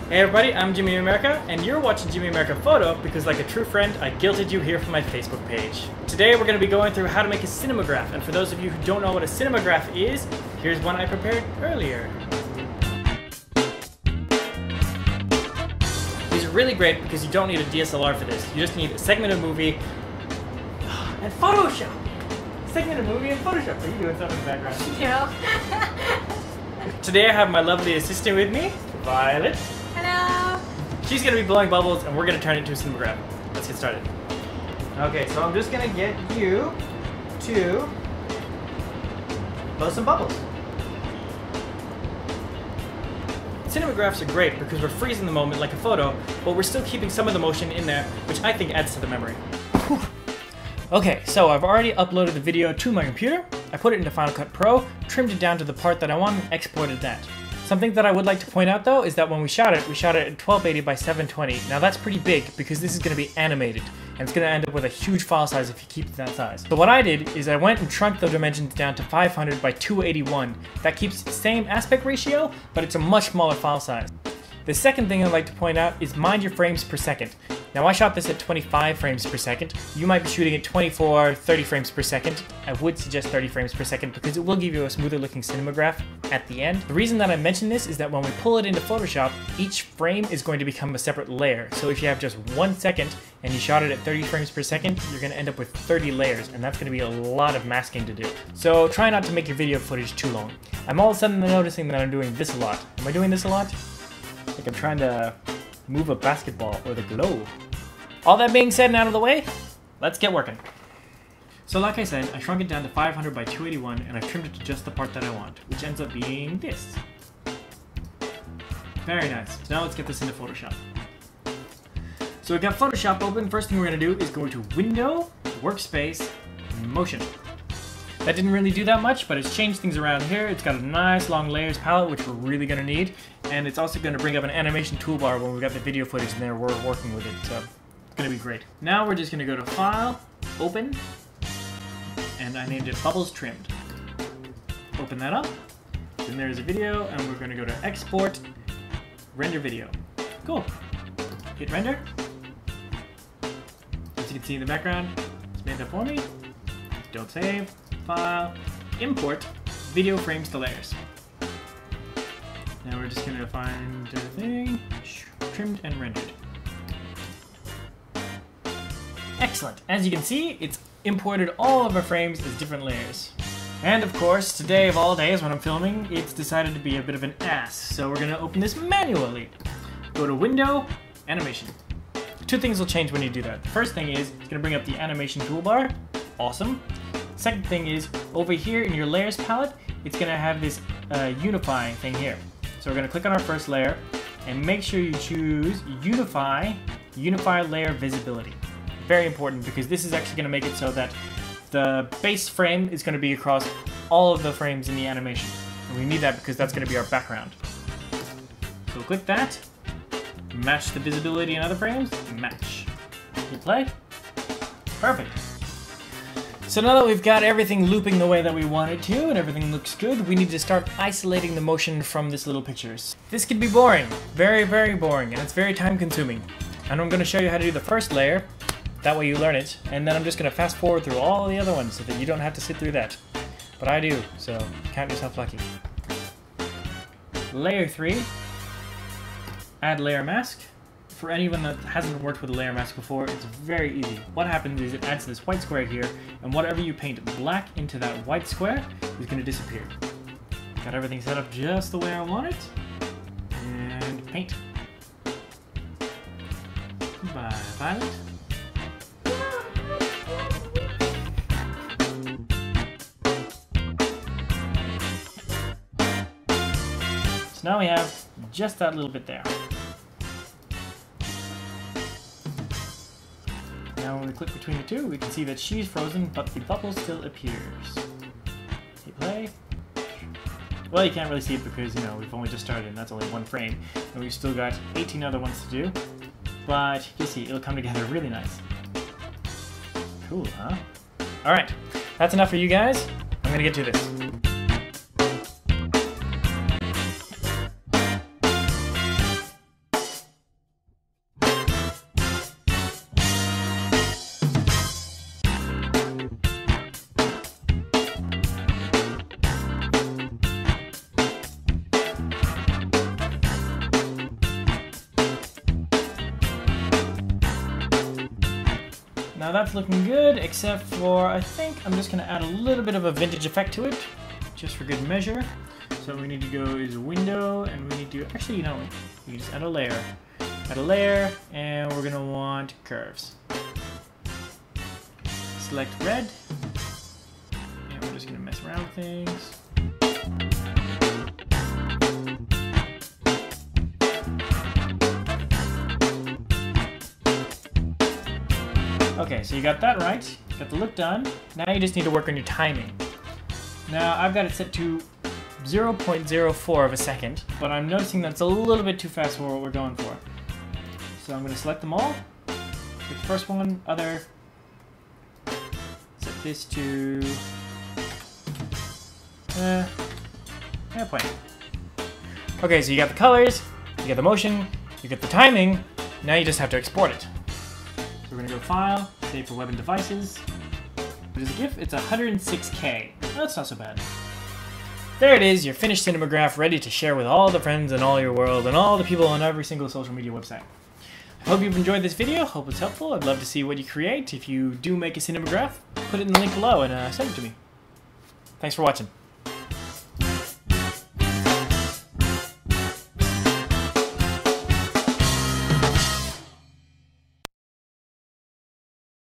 Hey everybody, I'm Jimmy America, and you're watching Jimmy America Photo because, like a true friend, I guilted you here from my Facebook page. Today we're going to be going through how to make a cinemagraph, and for those of you who don't know what a cinemagraph is, here's one I prepared earlier. These are really great because you don't need a DSLR for this. You just need a segment of movie and Photoshop. Segment of movie and Photoshop. Are you doing something in the background? No. Today I have my lovely assistant with me, Violet. Hello. She's going to be blowing bubbles and we're going to turn it into a cinemagraph. Let's get started. Okay, so I'm just going to get you to blow some bubbles. Cinemagraphs are great because we're freezing the moment like a photo, but we're still keeping some of the motion in there, which I think adds to the memory. Whew. Okay, so I've already uploaded the video to my computer. I put it into Final Cut Pro, trimmed it down to the part that I want, and exported that. Something that I would like to point out though is that when we shot it at 1280 by 720. Now that's pretty big because this is going to be animated, and it's going to end up with a huge file size if you keep it that size. So what I did is I went and shrunk the dimensions down to 500 by 281. That keeps the same aspect ratio, but it's a much smaller file size. The second thing I'd like to point out is mind your frames per second. Now I shot this at 25 frames per second. You might be shooting at 24, 30 frames per second. I would suggest 30 frames per second because it will give you a smoother looking cinemagraph at the end. The reason that I mention this is that when we pull it into Photoshop, each frame is going to become a separate layer. So if you have just 1 second and you shot it at 30 frames per second, you're going to end up with 30 layers, and that's going to be a lot of masking to do. So try not to make your video footage too long. I'm all of a sudden noticing that I'm doing this a lot. Am I doing this a lot? Like I'm trying to move a basketball or the globe. All that being said and out of the way, let's get working. So like I said, I shrunk it down to 500 by 281 and I've trimmed it to just the part that I want, which ends up being this. Very nice. So now let's get this into Photoshop. So we've got Photoshop open. First thing we're going to do is go to Window, Workspace, Motion. That didn't really do that much, but it's changed things around here. It's got a nice long layers palette, which we're really going to need. And it's also going to bring up an animation toolbar when we've got the video footage in there. We're working with it, so it's going to be great. Now we're just going to go to File, Open, and I named it Bubbles Trimmed. Open that up. Then there's a video, and we're going to go to Export, Render Video. Cool. Hit Render. As you can see in the background, it's made that for me. Don't save. File, import, video frames to layers. Now we're just going to find the thing, trimmed and rendered. Excellent. As you can see, it's imported all of our frames as different layers. And of course, today of all days when I'm filming, it's decided to be a bit of an ass. So we're going to open this manually. Go to Window, Animation. Two things will change when you do that. The first thing is, it's going to bring up the animation toolbar. Awesome. Second thing is, over here in your layers palette, it's going to have this unify thing here. So we're going to click on our first layer and make sure you choose Unify Layer Visibility. Very important because this is actually going to make it so that the base frame is going to be across all of the frames in the animation. And we need that because that's going to be our background. So click that, match the visibility in other frames, match. Hit play. Perfect. So now that we've got everything looping the way that we want it to and everything looks good, we need to start isolating the motion from this little pictures. This can be boring, very, very boring, and it's very time consuming. And I'm going to show you how to do the first layer, that way you learn it, and then I'm just going to fast forward through all the other ones so that you don't have to sit through that. But I do, so count yourself lucky. Layer 3, add layer mask. For anyone that hasn't worked with a layer mask before, it's very easy. What happens is it adds this white square here, and whatever you paint black into that white square is going to disappear. Got everything set up just the way I want it. And paint. By Violet. So now we have just that little bit there. Now when we click between the two, we can see that she's frozen, but the bubble still appears. Hit play. Well, you can't really see it because, you know, we've only just started and that's only one frame. And we've still got 18 other ones to do. But you'll see, it'll come together really nice. Cool, huh? Alright, that's enough for you guys. I'm gonna get to this. Now that's looking good, except for, I think I'm just going to add a little bit of a vintage effect to it, just for good measure. So what we need to go is window, and we need to, actually, you know, we just add a layer. Add a layer, and we're going to want curves. Select red, and we're just going to mess around with things. Okay, so you got that right, got the look done. Now you just need to work on your timing. Now I've got it set to 0.04 of a second, but I'm noticing that's a little bit too fast for what we're going for. So I'm going to select them all. Pick the first one, other. Set this to... point. Okay, so you got the colors, you got the motion, you got the timing, now you just have to export it. So we're going to go File, Save for Web and Devices. But as a GIF, it's 106K. That's not so bad. There it is, your finished Cinemagraph, ready to share with all the friends in all your world and all the people on every single social media website. I hope you've enjoyed this video, hope it's helpful. I'd love to see what you create. If you do make a Cinemagraph, put it in the link below and send it to me. Thanks for watching.